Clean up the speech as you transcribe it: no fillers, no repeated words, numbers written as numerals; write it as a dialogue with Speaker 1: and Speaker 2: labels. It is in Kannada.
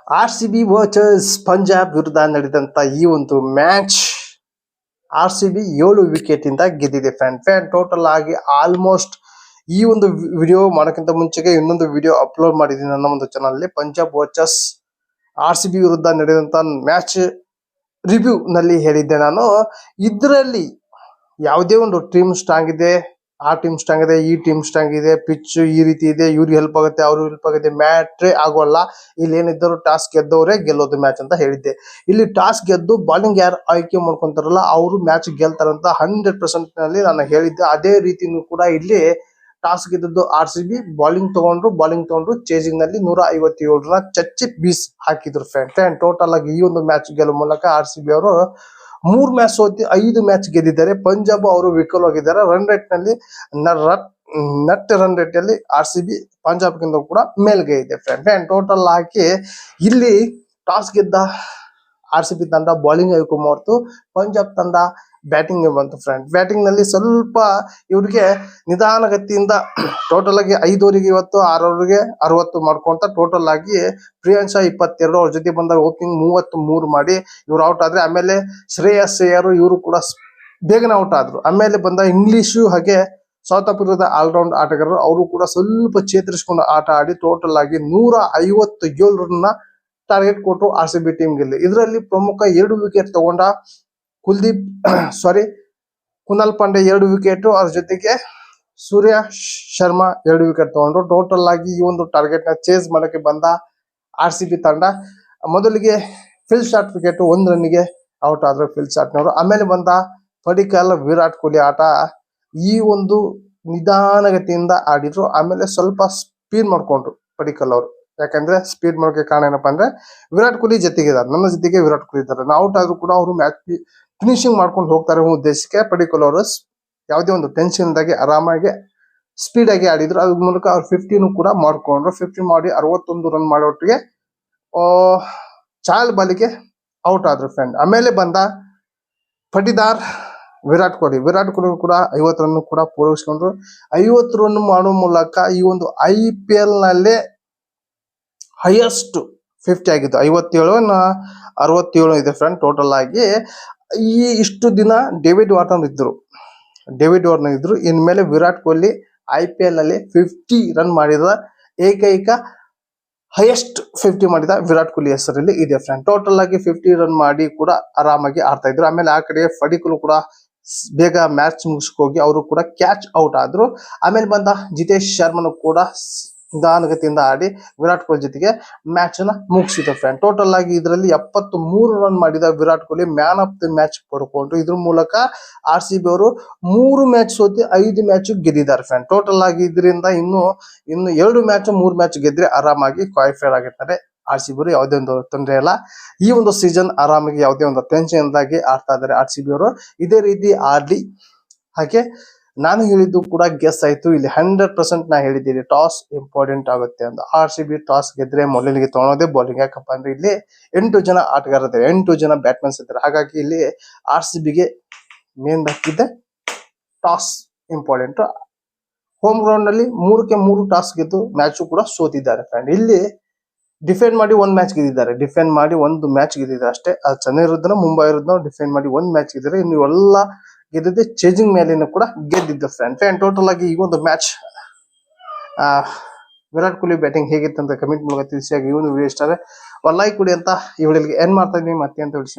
Speaker 1: RCB ವರ್ಸಸ್ ಪಂಜಾಬ್ ವಿರುದ್ಧ ನಡೆದಂತ ಈ ಒಂದು ಮ್ಯಾಚ್ RCB 7 ವಿಕೆಟ್ ಇಂದ ಗೆದ್ದಿದೆ ಫ್ಯಾನ್ ಟೋಟಲ್ ಆಗಿ ಆಲ್ಮೋಸ್ಟ್ ಈ ಒಂದು ವಿಡಿಯೋ ಮಾಡೋಕ್ಕಿಂತ ಮುಂಚೆಗೆ ಇನ್ನೊಂದು ವಿಡಿಯೋ ಅಪ್ಲೋಡ್ ಮಾಡಿದ್ದೀನಿ ನನ್ನ ಒಂದು ಚಾನಲ್ ಅಲ್ಲಿ ಪಂಜಾಬ್ ವರ್ಸಸ್ RCB ವಿರುದ್ಧ ನಡೆದಂತ ಮ್ಯಾಚ್ ರಿವ್ಯೂ ನಲ್ಲಿ ಹೇಳಿದ್ದೆ ನಾನು. ಇದರಲ್ಲಿ ಯಾವುದೇ ಒಂದು ಟೀಮ್ ಸ್ಟ್ರಾಂಗ್ ಇದೆ, ಆ ಟೀಮ್ ಸ್ಟ್ರಾಂಗ್ ಇದೆ, ಈ ಟೀಮ್ ಸ್ಟ್ರಾಂಗ್ ಇದೆ, ಪಿಚ್ ಈ ರೀತಿ ಇದೆ, ಇವ್ರಿಗೆ ಹೆಲ್ಪ್ ಆಗುತ್ತೆ, ಅವ್ರಿಗೆ ಹೆಲ್ಪ್ ಆಗುತ್ತೆ, ಮ್ಯಾಟ್ರೇ ಆಗೋಲ್ಲ. ಇಲ್ಲಿ ಏನಿದ್ದರೂ ಟಾಸ್ ಗೆದ್ದವರೇ ಗೆಲ್ಲೋದು ಮ್ಯಾಚ್ ಅಂತ ಹೇಳಿದ್ದೆ. ಇಲ್ಲಿ ಟಾಸ್ ಗೆದ್ದು ಬಾಲಿಂಗ್ ಯಾರು ಆಯ್ಕೆ ಮಾಡ್ಕೊಂತಾರಲ್ಲ ಅವರು ಮ್ಯಾಚ್ ಗೆಲ್ತಾರಂತ 100% ನಲ್ಲಿ ನಾನು ಹೇಳಿದ್ದೆ. ಅದೇ ರೀತಿನೂ ಕೂಡ ಇಲ್ಲಿ ಟಾಸ್ ಗೆದ್ದದ್ದು RCB ಬಾಲಿಂಗ್ ತಗೊಂಡ್ರು ಚೇಸಿಂಗ್ ನಲ್ಲಿ 157 ರನ್ ಚಚ್ಚಿ ಬೀಸ್ ಹಾಕಿದ್ರು ಫ್ಯಾನ್ ಟೋಟಲ್ ಆಗಿ ಈ ಒಂದು ಮ್ಯಾಚ್ ಗೆಲ್ಲುವ ಮೂಲಕ RCB ಅವರು 3 ಮ್ಯಾಚ್ ಸೋತಿ 5 ಮ್ಯಾಚ್ ಗೆದ್ದಿದ್ದಾರೆ. ಪಂಜಾಬ್ ಅವರು ವಿಫಲವಾಗಿದ್ದಾರೆ. ರನ್ ರೇಟ್ ನಲ್ಲಿ ನೆಟ್ ರನ್ ರೇಟ್ ಅಲ್ಲಿ RCB ಪಂಜಾಬ್ ಗಿಂತ ಕೂಡ ಮೇಲ್ಗೆ ಇದೆ ಫ್ಯಾನ್ ಟೋಟಲ್ ಆಗಿ ಇಲ್ಲಿ ಟಾಸ್ ಗೆದ್ದ RCB ತಂಡ ಬೌಲಿಂಗ್ ಆಯ್ಕೆ ಮಾಡ್ತು, ಪಂಜಾಬ್ ತಂಡ ಬ್ಯಾಟಿಂಗ್ ಬಂತು ಬ್ಯಾಟಿಂಗ್ ನಲ್ಲಿ ಸ್ವಲ್ಪ ಇವ್ರಿಗೆ ನಿಧಾನಗತಿಯಿಂದ ಟೋಟಲ್ ಆಗಿ 5 ಓವರಿಗೆ 50, 6 ಓವರಿಗೆ 60 ಮಾಡ್ಕೊಂತ ಟೋಟಲ್ ಆಗಿ ಪ್ರಿಯಾಂಶಾ 22 ಅವ್ರ ಜೊತೆ ಬಂದಾಗ ಓಪನಿಂಗ್ 33 ಮಾಡಿ ಇವ್ರು ಔಟ್ ಆದ್ರೆ, ಆಮೇಲೆ ಶ್ರೇಯಸ್ ಅಯ್ಯರ್ ಇವರು ಕೂಡ ಬೇಗನೆ ಔಟ್ ಆದ್ರು. ಆಮೇಲೆ ಬಂದ ಇಂಗ್ಲಿಷು ಹಾಗೆ ಸೌತ್ ಆಫ್ರಿಕಾದ ಆಲ್ರೌಂಡ್ ಆಟಗಾರರು ಅವರು ಕೂಡ ಸ್ವಲ್ಪ ಚೇತರಿಸಿಕೊಂಡು ಆಟ ಆಡಿ ಟೋಟಲ್ ಆಗಿ 157 ರನ್ನ ಟಾರ್ಗೆಟ್ ಕೊಟ್ಟರು RCB ಟೀಮ್ ಗೆಲ್ಲಿ. ಇದರಲ್ಲಿ ಪ್ರಮುಖ 2 ವಿಕೆಟ್ ತಗೊಂಡ ಕುನಾಲ್ ಪಾಂಡೆ 2 ವಿಕೆಟ್, ಅದ್ರ ಜೊತೆಗೆ ಸೂರ್ಯ ಶರ್ಮಾ 2 ವಿಕೆಟ್ ತಗೊಂಡ್ರು. ಟೋಟಲ್ ಆಗಿ ಈ ಒಂದು ಟಾರ್ಗೆಟ್ ನ ಚೇಸ್ ಮಾಡಕ್ಕೆ ಬಂದ RCB ತಂಡ ಮೊದಲಿಗೆ ಫಿಲ್ ಶಾಟ್ ವಿಕೆಟ್ 1 ರನ್ನಿಗೆ ಔಟ್ ಆದ್ರು ಫಿಲ್ ಶಾಟ್ನವರು. ಆಮೇಲೆ ಬಂದ ಪಡಿಕಲ್ ವಿರಾಟ್ ಕೊಹ್ಲಿ ಆಟ ಈ ಒಂದು ನಿಧಾನಗತಿಯಿಂದ ಆಡಿದ್ರು. ಆಮೇಲೆ ಸ್ವಲ್ಪ ಸ್ಪೀಡ್ ಮಾಡ್ಕೊಂಡ್ರು ಪಡಿಕಲ್ ಅವರು. ಯಾಕಂದ್ರೆ ಸ್ಪೀಡ್ ಮಾಡೋಕೆ ಕಾರಣ ಏನಪ್ಪಾ ಅಂದ್ರೆ ವಿರಾಟ್ ಕೊಹ್ಲಿ ಜೊತೆಗೆ ಇದ್ದಾರೆ, ನನ್ನ ಜೊತೆಗೆ ವಿರಾಟ್ ಕೊಹ್ಲಿ ಇದ್ದಾರೆ. ಔಟ್ ಆದ್ರೂ ಕೂಡ ಅವರು ಮ್ಯಾಚ್ ಫಿನಿಶಿಂಗ್ ಮಾಡ್ಕೊಂಡು ಹೋಗ್ತಾರೆ ಉದ್ದೇಶಕ್ಕೆ ಪಡಿಕಲ್ ಅವರು ಯಾವುದೇ ಒಂದು ಟೆನ್ಷನ್ ಇಲ್ದಾಗೆ ಆರಾಮಾಗಿ ಸ್ಪೀಡ್ ಆಗಿ ಆಡಿದ್ರು. ಅದ್ರ ಮೂಲಕ ಅವ್ರು 15 ಕೂಡ ಮಾಡ್ಕೊಂಡ್ರು. 15 ಮಾಡಿ 61 ರನ್ ಮಾಡೋಟ್ಟಿಗೆ ಚಾಲ್ ಬಾಲಿಗೆ ಔಟ್ ಆದ್ರು ಆಮೇಲೆ ಬಂದ ಪಟಿದಾರ್ ವಿರಾಟ್ ಕೊಹ್ಲಿ ಕೂಡ 50 ರನ್ ಕೂಡ ಪೂರೈಸಿಕೊಂಡ್ರು. 50 ರನ್ ಮಾಡುವ ಮೂಲಕ ಈ ಒಂದು IPL ನಲ್ಲೇ ಹೈಯೆಸ್ಟ್ 50 ಆಗಿತ್ತು. 57 ಇದೆ ಟೋಟಲ್ ಆಗಿ. ಇಷ್ಟು ದಿನ ಡೇವಿಡ್ ವಾರ್ನರ್ ಇದ್ರು. ಇನ್ಮೇಲೆ ವಿರಾಟ್ ಕೊಹ್ಲಿ IPL ನಲ್ಲಿ 50 ರನ್ ಮಾಡಿದ ಏಕೈಕ ಹೈಯೆಸ್ಟ್ 50 ಮಾಡಿದ ವಿರಾಟ್ ಕೊಹ್ಲಿ ಹೆಸರಲ್ಲಿ ಇದೆ ಟೋಟಲ್ ಆಗಿ 50 ರನ್ ಮಾಡಿ ಕೂಡ ಆರಾಮಾಗಿ ಆಡ್ತಾ ಇದ್ರು. ಆಮೇಲೆ ಆ ಕಡೆ ಪಡಿಕಲ್ ಕೂಡ ಬೇಗ ಮ್ಯಾಚ್ ಮುಗಿಸ್ಕೋಗಿ ಅವರು ಕೂಡ ಕ್ಯಾಚ್ ಔಟ್ ಆದ್ರು. ಆಮೇಲೆ ಬಂದ ಜಿತೇಶ್ ಶರ್ಮನು ಕೂಡ ನಿಧಾನಗತಿಯಿಂದ ಆಡಿ ವಿರಾಟ್ ಕೊಹ್ಲಿ ಜೊತೆಗೆ ಮ್ಯಾಚ್ ನ ಮುಗಿಸಿದ ಟೋಟಲ್ ಆಗಿ ಇದರಲ್ಲಿ 73 ರನ್ ಮಾಡಿದ Virat Kohli man of the match ಪಡ್ಕೊಂಡ್ರು. ಇದ್ರ ಮೂಲಕ RCB ಅವರು 3 ಮ್ಯಾಚ್ ಸೋತಿ 5 ಮ್ಯಾಚ್ ಗೆದ್ದಿದ್ದಾರೆ ಟೋಟಲ್ ಆಗಿ. ಇದರಿಂದ ಇನ್ನು 2 ಮ್ಯಾಚ್ 3 ಮ್ಯಾಚ್ ಗೆದ್ರೆ ಆರಾಮಾಗಿ ಕ್ವಾಲಿಫೈರ್ ಆಗಿರ್ತಾರೆ RCB ಅವರು. ಯಾವುದೇ ಒಂದು ತೊಂದರೆ ಇಲ್ಲ. ಈ ಒಂದು ಸೀಸನ್ ಆರಾಮಾಗಿ ಯಾವುದೇ ಒಂದು ಟೆನ್ಷನ್ ಇಲ್ದಾಗೆ ಆಡ್ತಾ ಇದ್ದಾರೆ RCB ಅವರು. ಇದೇ ರೀತಿ ಆಡ್ಲಿ. ಹಾಗೆ ನಾನು ಹೇಳಿದ್ದು ಕೂಡ ಗೆಸ್ ಆಯ್ತು. ಇಲ್ಲಿ 100% ನಾ ಹೇಳಿದ್ದೀನಿ ಟಾಸ್ ಇಂಪಾರ್ಟೆಂಟ್ ಆಗುತ್ತೆ ಅಂತ. RCB ಟಾಸ್ ಗೆದ್ರೆ ಮೊದಲಿಗೆ ತಗೊಳೋದೇ ಬೌಲಿಂಗ್. ಯಾಕಪ್ಪ ಅಂದ್ರೆ ಇಲ್ಲಿ 8 ಜನ ಆಟಗಾರರಿದ್ದಾರೆ, 8 ಜನ ಬ್ಯಾಟ್ಮನ್ಸ್ ಇದ್ದಾರೆ. ಹಾಗಾಗಿ ಇಲ್ಲಿ RCB ಗೆ ಮೇನ್ ಹಾಕಿದ್ದೆ ಟಾಸ್ ಇಂಪಾರ್ಟೆಂಟ್. ಹೋಮ್ ಗ್ರೌಂಡ್ ನಲ್ಲಿ 3ಕ್ಕೆ 3 ಟಾಸ್ ಗೆದ್ದು ಮ್ಯಾಚ್ ಕೂಡ ಸೋತಿದ್ದಾರೆ ಇಲ್ಲಿ ಡಿಫೆಂಡ್ ಮಾಡಿ 1 ಮ್ಯಾಚ್ ಗೆದ್ದಿದ್ದಾರೆ. ಡಿಫೆಂಡ್ ಮಾಡಿ 1 ಮ್ಯಾಚ್ ಗೆದ್ದಿದ್ದಾರೆ ಅಷ್ಟೇ. ಚೆನ್ನೈ ವಿರುದ್ಧ ಮುಂಬೈ ವಿರುದ್ಧ ಡಿಫೆಂಡ್ ಮಾಡಿ 1 ಮ್ಯಾಚ್ ಗೆದ್ದಿದ್ದಾರೆ. ಇನ್ನು ಎಲ್ಲ ಗೆದ್ದಿದ್ದೆ ಚೇಜಿಂಗ್ ಮೇಲಿನ ಕೂಡ ಗೆದ್ದಿದ್ದ ಟೋಟಲ್ ಆಗಿ ಈ ಒಂದು ಮ್ಯಾಚ್ ವಿರಾಟ್ ಕೊಹ್ಲಿ ಬ್ಯಾಟಿಂಗ್ ಹೇಗಿತ್ತು ಅಂತ ಕಮೆಂಟ್ ಮೂಲಕ ತಿಳಿಸಿ. ಈ ಒಂದು ವಿಡಿಯೋ ಇಷ್ಟ ಆದರೆ ಲೈಕ್ ಕೊಡಿ ಅಂತ ಈ ವಿಡಿಯೋಗೆ ಎಂಡ್ ಮಾಡ್ತಾ ಇದ್ದೀನಿ. ಮತ್ತೆ ಅಂತ ತಿಳಿಸಿ.